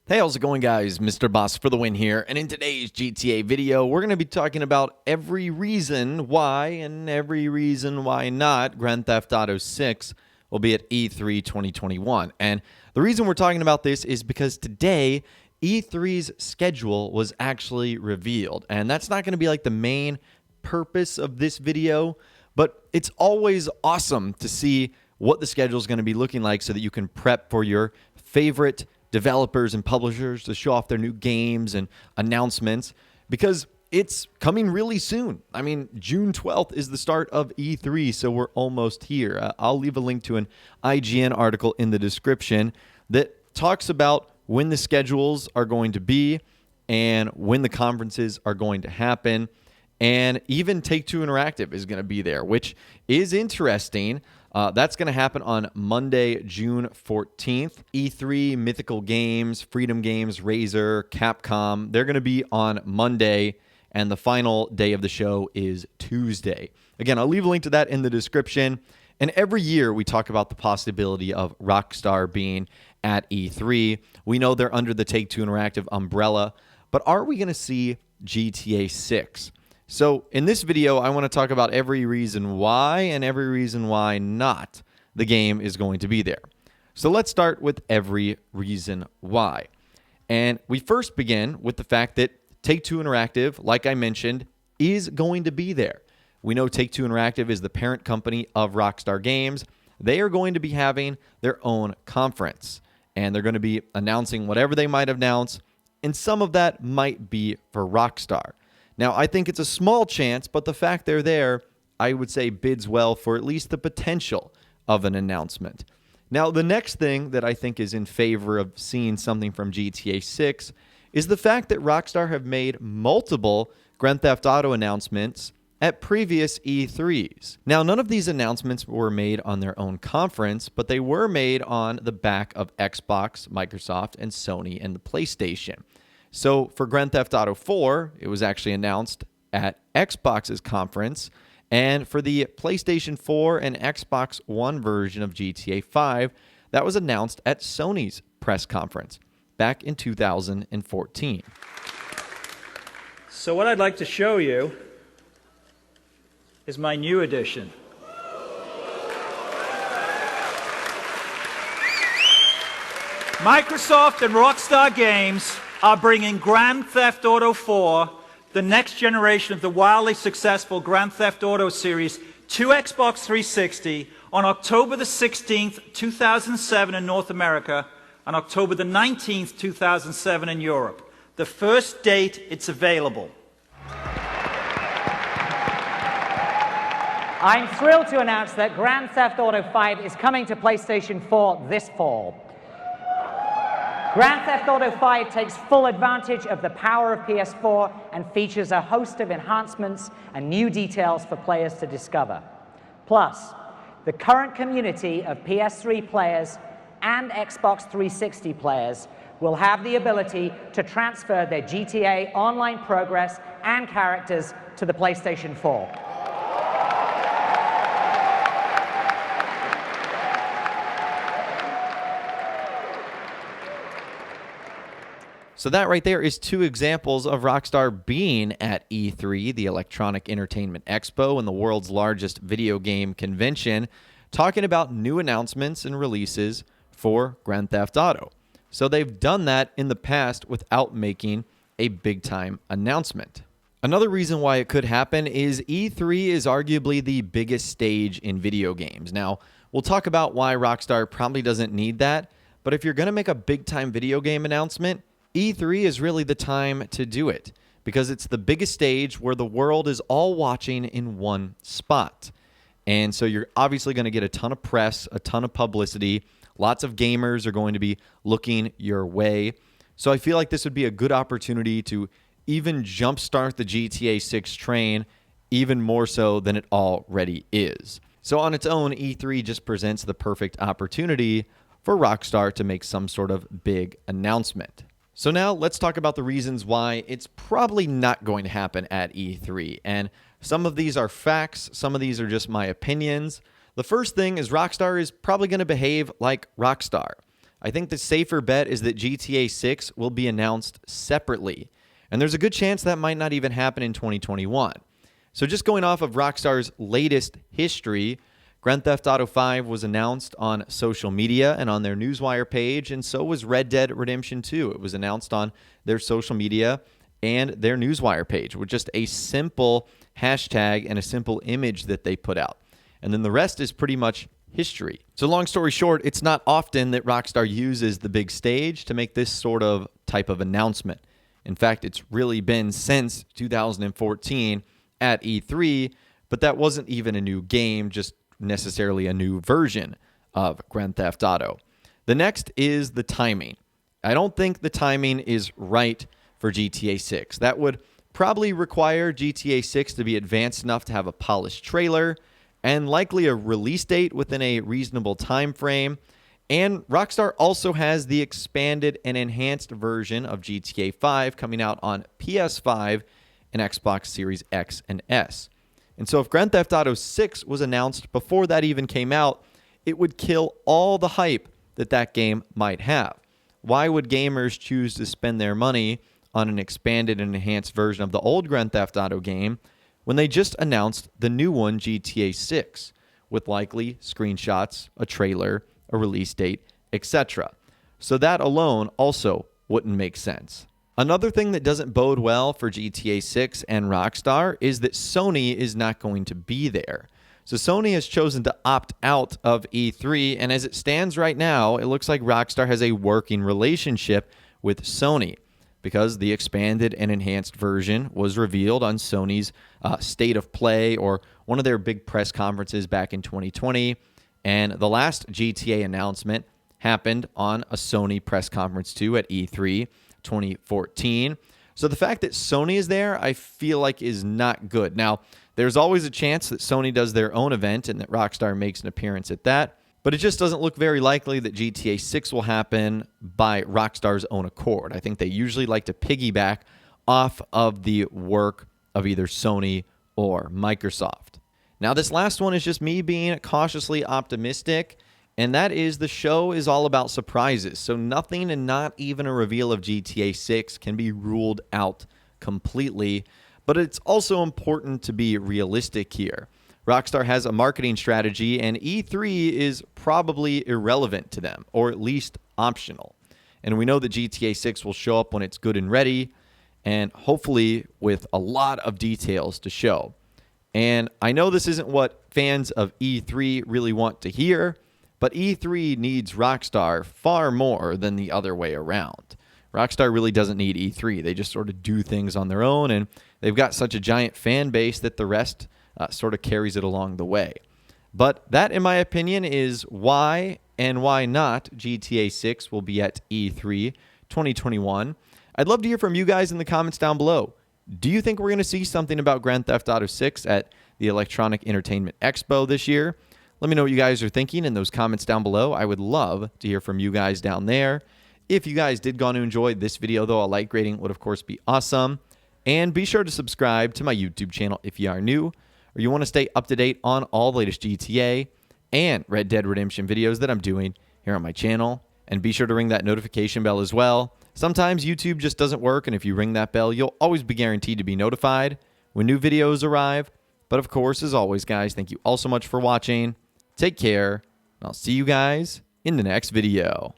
Hey, how's it going, guys? Mr. Boss for the win here. And in today's GTA video, we're going to be talking about every reason why and every reason why not Grand Theft Auto 6 will be at E3 2021. And the reason we're talking about this is because today, E3's schedule was actually revealed. And that's not going to be like the main purpose of this video, but it's always awesome to see what the schedule is going to be looking like so that you can prep for your favorite developers and publishers to show off their new games and announcements, because it's coming really soon. I mean, June 12th is the start of E3, so we're almost here. I'll leave a link to an IGN article in the description that talks about when the schedules are going to be and when the conferences are going to happen. And even Take-Two Interactive is going to be there, which is interesting. That's going to happen on Monday, June 14th. E3, Mythical Games, Freedom Games, Razer, Capcom, they're going to be on Monday, and the final day of the show is Tuesday. Again, I'll leave a link to that in the description. And every year we talk about the possibility of Rockstar being at E3. We know they're under the Take-Two Interactive umbrella, but are we going to see GTA 6? So in this video, I want to talk about every reason why and every reason why not the game is going to be there. So let's start with every reason why. And we first begin with the fact that Take-Two Interactive, like I mentioned, is going to be there. We know Take-Two Interactive is the parent company of Rockstar Games. They are going to be having their own conference, and they're going to be announcing whatever they might announce, and some of that might be for Rockstar. Now, I think it's a small chance, but the fact they're there, I would say, bids well for at least the potential of an announcement. Now, the next thing that I think is in favor of seeing something from GTA 6 is the fact that Rockstar have made multiple Grand Theft Auto announcements at previous E3s. Now, none of these announcements were made on their own conference, but they were made on the back of Xbox, Microsoft, and Sony and the PlayStation. So for Grand Theft Auto 4, it was actually announced at Xbox's conference. And for the PlayStation 4 and Xbox One version of GTA 5, that was announced at Sony's press conference back in 2014. So what I'd like to show you is my new edition. Microsoft and Rockstar Games are bringing Grand Theft Auto 4, the next generation of the wildly successful Grand Theft Auto series, to Xbox 360 on October the 16th, 2007 in North America, and October the 19th, 2007 in Europe. The first date it's available. I'm thrilled to announce that Grand Theft Auto 5 is coming to PlayStation 4 this fall. Grand Theft Auto 5 takes full advantage of the power of PS4 and features a host of enhancements and new details for players to discover. Plus, the current community of PS3 players and Xbox 360 players will have the ability to transfer their GTA Online progress and characters to the PlayStation 4. So that right there is two examples of Rockstar being at E3, the Electronic Entertainment Expo and the world's largest video game convention, talking about new announcements and releases for Grand Theft Auto. So they've done that in the past without making a big-time announcement. Another reason why it could happen is E3 is arguably the biggest stage in video games. Now, we'll talk about why Rockstar probably doesn't need that, but if you're going to make a big-time video game announcement, E3 is really the time to do it because it's the biggest stage where the world is all watching in one spot. And so you're obviously going to get a ton of press, a ton of publicity. Lots of gamers are going to be looking your way. So I feel like this would be a good opportunity to even jumpstart the GTA 6 train even more so than it already is. So on its own, E3 just presents the perfect opportunity for Rockstar to make some sort of big announcement. So now let's talk about the reasons why it's probably not going to happen at E3. And some of these are facts, some of these are just my opinions. The first thing is Rockstar is probably going to behave like Rockstar. I think the safer bet is that GTA 6 will be announced separately, and there's a good chance that might not even happen in 2021. So just going off of Rockstar's latest history, Grand Theft Auto 5 was announced on social media and on their Newswire page, and so was Red Dead Redemption 2. It was announced on their social media and their Newswire page with just a simple hashtag and a simple image that they put out. And then the rest is pretty much history. So long story short, it's not often that Rockstar uses the big stage to make this sort of type of announcement. In fact, it's really been since 2014 at E3, but that wasn't even a new game, just necessarily a new version of Grand Theft Auto. The next is the timing. I don't think the timing is right for GTA 6. That would probably require GTA 6 to be advanced enough to have a polished trailer and likely a release date within a reasonable time frame. And Rockstar also has the expanded and enhanced version of GTA 5 coming out on PS5 and Xbox Series X and S. And so if Grand Theft Auto 6 was announced before that even came out, it would kill all the hype that that game might have. Why would gamers choose to spend their money on an expanded and enhanced version of the old Grand Theft Auto game when they just announced the new one, GTA 6, with likely screenshots, a trailer, a release date, etc.? So that alone also wouldn't make sense. Another thing that doesn't bode well for GTA 6 and Rockstar is that Sony is not going to be there. So Sony has chosen to opt out of E3, and as it stands right now, it looks like Rockstar has a working relationship with Sony because the expanded and enhanced version was revealed on Sony's State of Play, or one of their big press conferences back in 2020, and the last GTA announcement happened on a Sony press conference too at E3 2014. So the fact that Sony is there, I feel like is not good. Now, there's always a chance that Sony does their own event and that Rockstar makes an appearance at that, but it just doesn't look very likely that GTA 6 will happen by Rockstar's own accord. I think they usually like to piggyback off of the work of either Sony or Microsoft. Now, this last one is just me being cautiously optimistic, and that is the show is all about surprises. So nothing, and not even a reveal of GTA 6, can be ruled out completely. But it's also important to be realistic here. Rockstar has a marketing strategy, and E3 is probably irrelevant to them, or at least optional. And we know that GTA 6 will show up when it's good and ready, and hopefully with a lot of details to show. And I know this isn't what fans of E3 really want to hear, but E3 needs Rockstar far more than the other way around. Rockstar really doesn't need E3. They just sort of do things on their own, and they've got such a giant fan base that the rest sort of carries it along the way. But that, in my opinion, is why and why not GTA 6 will be at E3 2021. I'd love to hear from you guys in the comments down below. Do you think we're going to see something about Grand Theft Auto 6 at the Electronic Entertainment Expo this year? Let me know what you guys are thinking in those comments down below. I would love to hear from you guys down there. If you guys did go on to enjoy this video, though, a like rating would, of course, be awesome. And be sure to subscribe to my YouTube channel if you are new, or you want to stay up to date on all the latest GTA and Red Dead Redemption videos that I'm doing here on my channel. And be sure to ring that notification bell as well. Sometimes YouTube just doesn't work, and if you ring that bell, you'll always be guaranteed to be notified when new videos arrive. But of course, as always, guys, thank you all so much for watching. Take care, and I'll see you guys in the next video.